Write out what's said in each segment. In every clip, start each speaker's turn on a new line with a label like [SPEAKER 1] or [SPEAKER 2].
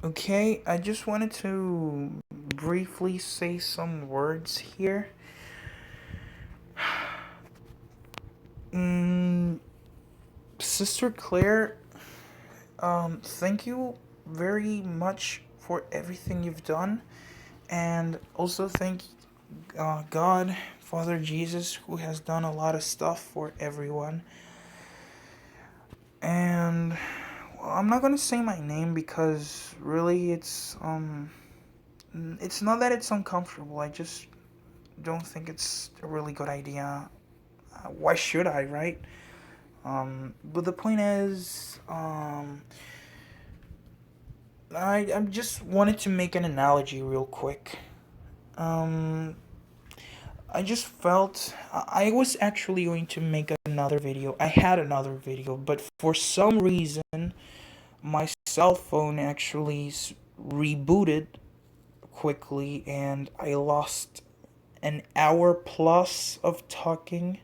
[SPEAKER 1] Okay, I just wanted to briefly say some words here. Mm, Sister Claire, thank you very much for everything you've done, and also thank God, Father Jesus, who has done a lot of stuff for everyone. And well, I'm not gonna say my name because really it's not that it's uncomfortable. I just don't think it's a really good idea. Why should I, right? But the point is, I just wanted to make an analogy real quick. Um, I just felt I was actually going to make another video. I had another video, but for some reason, my cell phone actually rebooted quickly, and I lost an hour plus of talking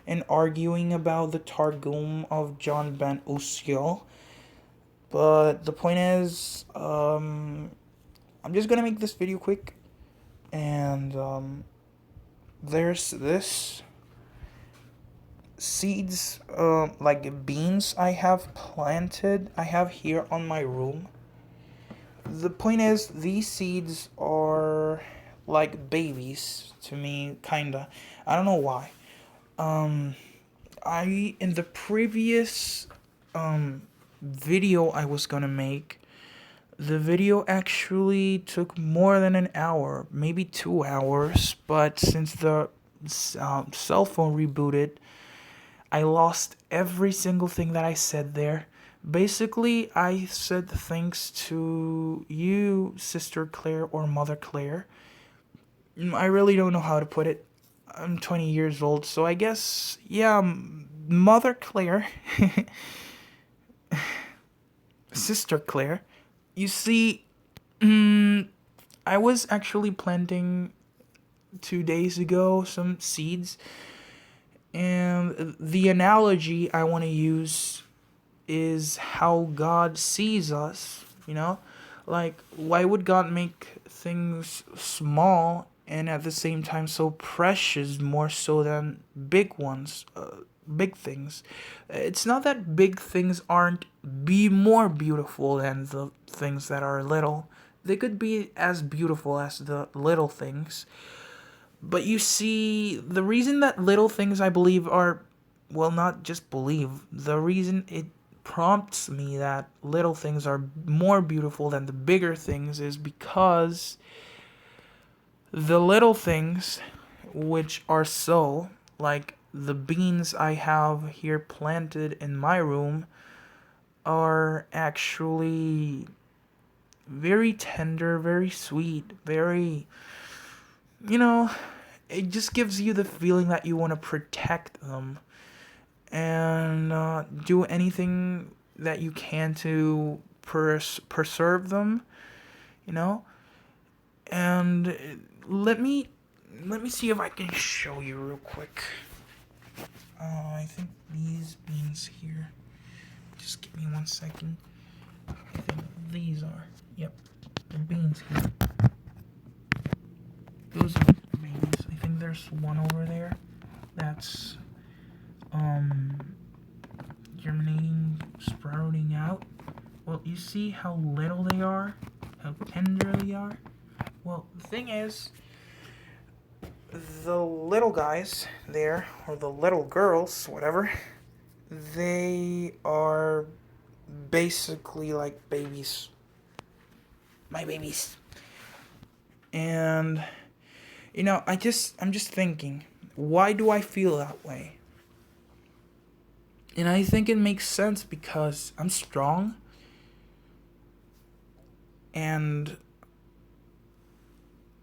[SPEAKER 1] and arguing about the Targum of John ben Uziel. But the point is, I'm just gonna make this video quick, and there's this seeds, like beans I have planted. I have here on my room. The point is, these seeds are like babies to me, kinda. I don't know why. Um, I in the previous um video I was gonna make, the video actually took more than an hour, maybe 2 hours. But since the cell phone rebooted, I lost every single thing that I said there. Basically, I said thanks to you, Sister Claire or Mother Claire. I really don't know how to put it. I'm 20 years old, so I guess, yeah, Mother Claire, Sister Claire. You see, I was actually planting 2 days ago some seeds, and the analogy I want to use is how God sees us, you know? Like, why would God make things small and at the same time so precious, more so than big ones, big things? It's not that big things aren't be more beautiful than the things that are little. They could be as beautiful as the little things. But you see, the reason that little things I believe are, well, not just believe, the reason it prompts me that little things are more beautiful than the bigger things is because the little things, which are so, like the beans I have here planted in my room, are actually very tender, very sweet, very, you know, it just gives you the feeling that you want to protect them and do anything that you can to preserve them, you know. And let me see if I can show you real quick. I think these beans here. Just give me 1 second. I think these are. Yep, the beans here. Those are beans. I think there's one over there. That's um germinating, sprouting out. Well, you see how little they are, how tender they are. Well, the thing is, the little guys there, or the little girls, whatever, they are basically like babies. My babies. And I'm just thinking, why do I feel that way? And I think it makes sense because I'm strong and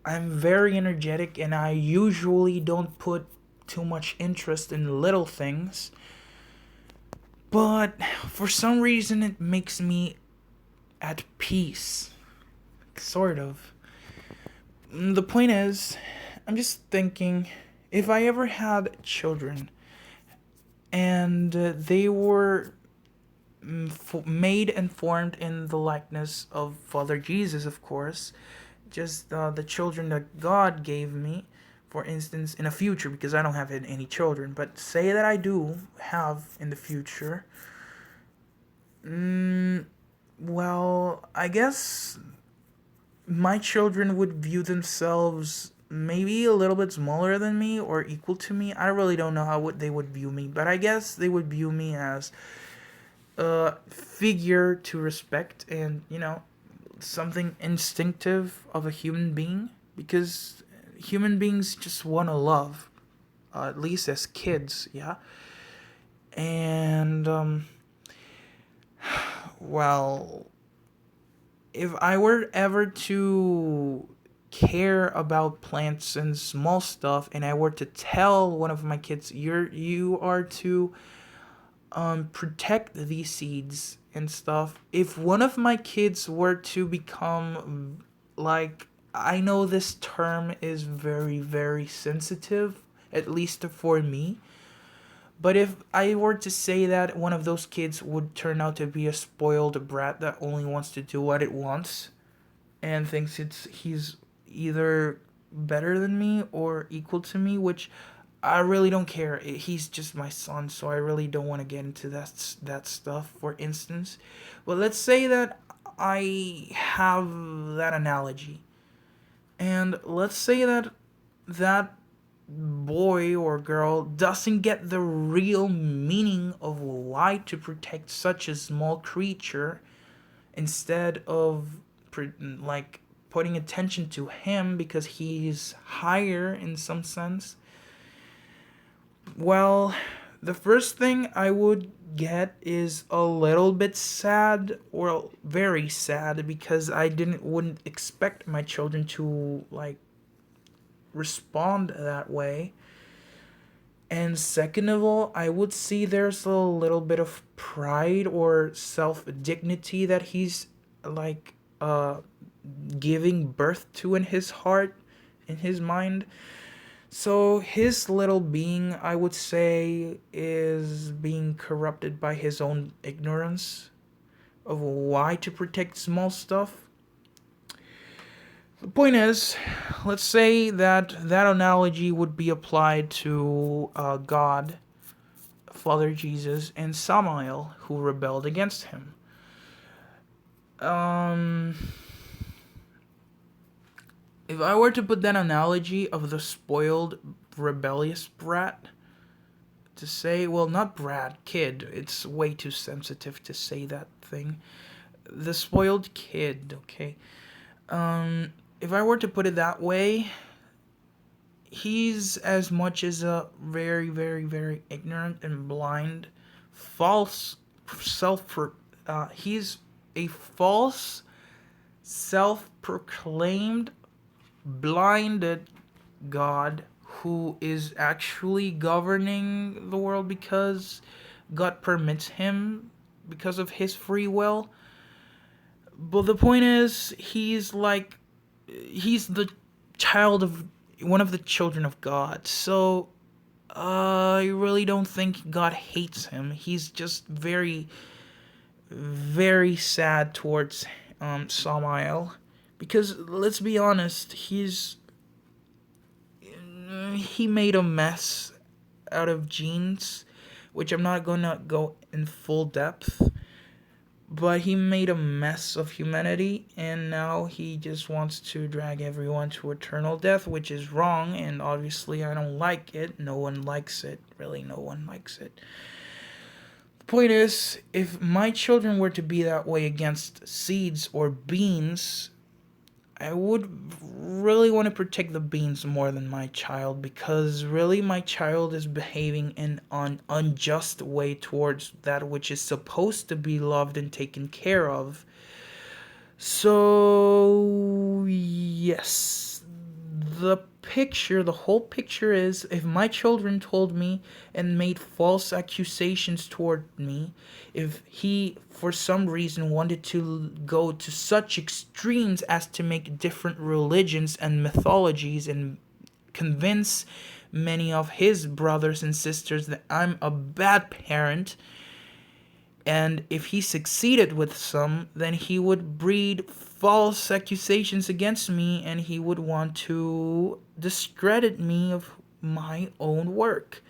[SPEAKER 1] I'm very energetic, and I usually don't put too much interest in little things. But for some reason, it makes me at peace. Sort of. The point is, I'm just thinking, if I ever had children and they were made and formed in the likeness of Father Jesus, of course. Just the children that God gave me, for instance, in the future, because I don't have any children, but say that I do have in the future. Mm, well, I guess my children would view themselves maybe a little bit smaller than me or equal to me. I really don't know how they would view me, but I guess they would view me as a figure to respect and, something instinctive of a human being, because human beings just want to love, at least as kids, yeah. And well, if I were ever to care about plants and small stuff, and I were to tell one of my kids, you are to protect these seeds and stuff. If one of my kids were to become, like, I know this term is very, very sensitive, at least for me, but if I were to say that one of those kids would turn out to be a spoiled brat that only wants to do what it wants and thinks he's either better than me or equal to me, which I really don't care. He's just my son, so I really don't want to get into that stuff. For instance, but let's say that I have that analogy, and let's say that that boy or girl doesn't get the real meaning of why to protect such a small creature, instead of like putting attention to him because he's higher in some sense. Well, the first thing I would get is a little bit sad, or very sad, because I didn't wouldn't expect my children to like respond that way. And second of all, I would see there's a little bit of pride or self dignity that he's like giving birth to in his heart, in his mind. So his little being, I would say, is being corrupted by his own ignorance of why to protect small stuff. The point is, let's say that that analogy would be applied to God, Father Jesus, and Samael, who rebelled against him. Um, if I were to put that analogy of the spoiled, rebellious brat, to say, well, not brat, kid, it's way too sensitive to say that thing. The spoiled kid, okay? If I were to put it that way, he's as much as a very, very, very ignorant and blind, false he's a false, self-proclaimed, blinded God who is actually governing the world because God permits him because of his free will. But the point is, he's the child of one of the children of God. So I really don't think God hates him. He's just very, very sad towards Samael, because let's be honest, he made a mess out of genes, which I'm not gonna go in full depth. But he made a mess of humanity, and now he just wants to drag everyone to eternal death, which is wrong, and obviously I don't like it. No one likes it. Really, no one likes it. The point is, if my children were to be that way against seeds or beans, I would really want to protect the beans more than my child, because really my child is behaving in an unjust way towards that which is supposed to be loved and taken care of. So, yes, the whole picture is, if my children told me and made false accusations toward me, if he, for some reason, wanted to go to such extremes as to make different religions and mythologies and convince many of his brothers and sisters that I'm a bad parent, And if he succeeded with some, then he would breed false accusations against me and he would want to discredit me of my own work.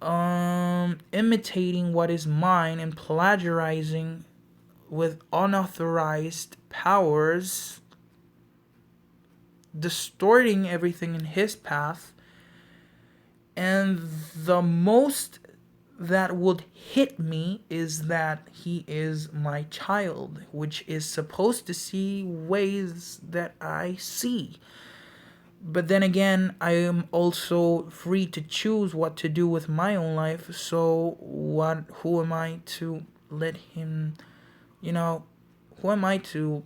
[SPEAKER 1] Imitating what is mine and plagiarizing with unauthorized powers, distorting everything in his path. And the most that would hit me is that he is my child, which is supposed to see ways that I see. But then again, I am also free to choose what to do with my own life. So who am I to let him, you know, who am I to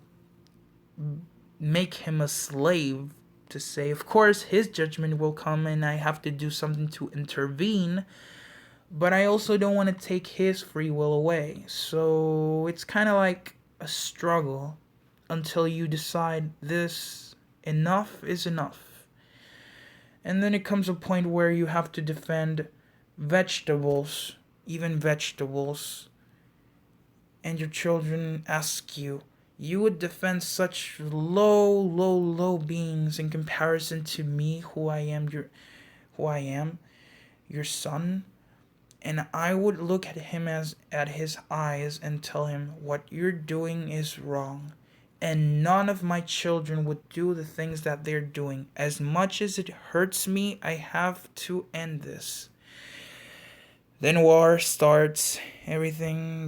[SPEAKER 1] make him a slave, to say, of course, his judgment will come and I have to do something to intervene, but I also don't want to take his free will away. So it's kind of like a struggle until you decide this enough is enough. And then it comes a point where you have to defend vegetables, even vegetables, and your children ask you, you would defend such low beings in comparison to me, who I am, your son. And I would look at him as at his eyes and tell him, what you're doing is wrong. And none of my children would do the things that they're doing. As much as it hurts me, I have to end this. Then war starts, everything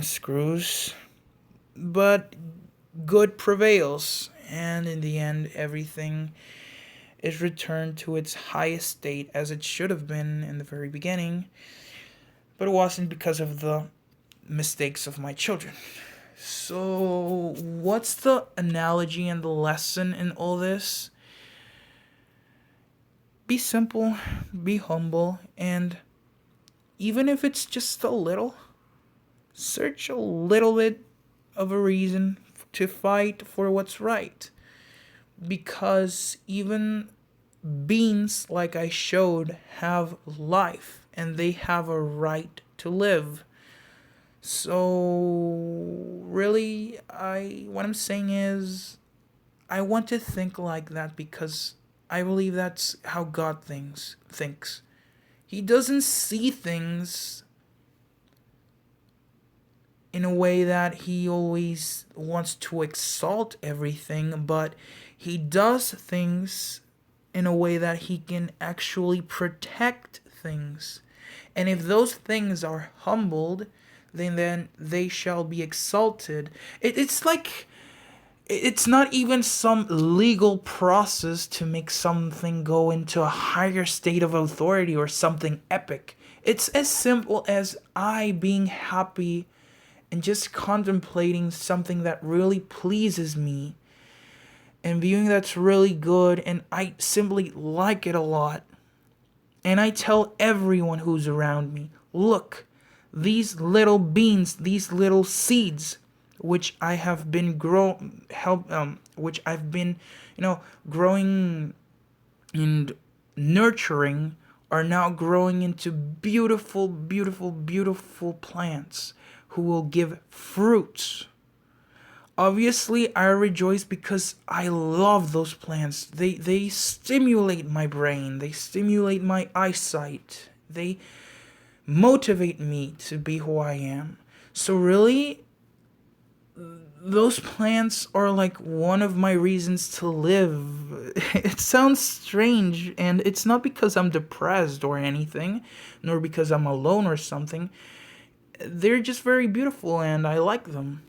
[SPEAKER 1] screws. But good prevails, and in the end, everything is returned to its highest state as it should have been in the very beginning, but it wasn't because of the mistakes of my children. So, what's the analogy and the lesson in all this? Be simple, be humble, and even if it's just a little, search a little bit of a reason to fight for what's right. Because even beings, like I showed, have life and they have a right to live. So really, what I'm saying is I want to think like that because I believe that's how God thinks. He doesn't see things in a way that he always wants to exalt everything, but he does things in a way that he can actually protect things. And if those things are humbled, then they shall be exalted. It's like it's not even some legal process to make something go into a higher state of authority or something epic. It's as simple as I being happy and just contemplating something that really pleases me and viewing that's really good and I simply like it a lot. And I tell everyone who's around me, look, these little beans, these little seeds, which I have been which I've been, growing and nurturing, are now growing into beautiful plants who will give fruits. Obviously, I rejoice because I love those plants. They stimulate my brain. They stimulate my eyesight. They motivate me to be who I am. So really, those plants are like one of my reasons to live. It sounds strange, and it's not because I'm depressed or anything, nor because I'm alone or something. They're just very beautiful, and I like them.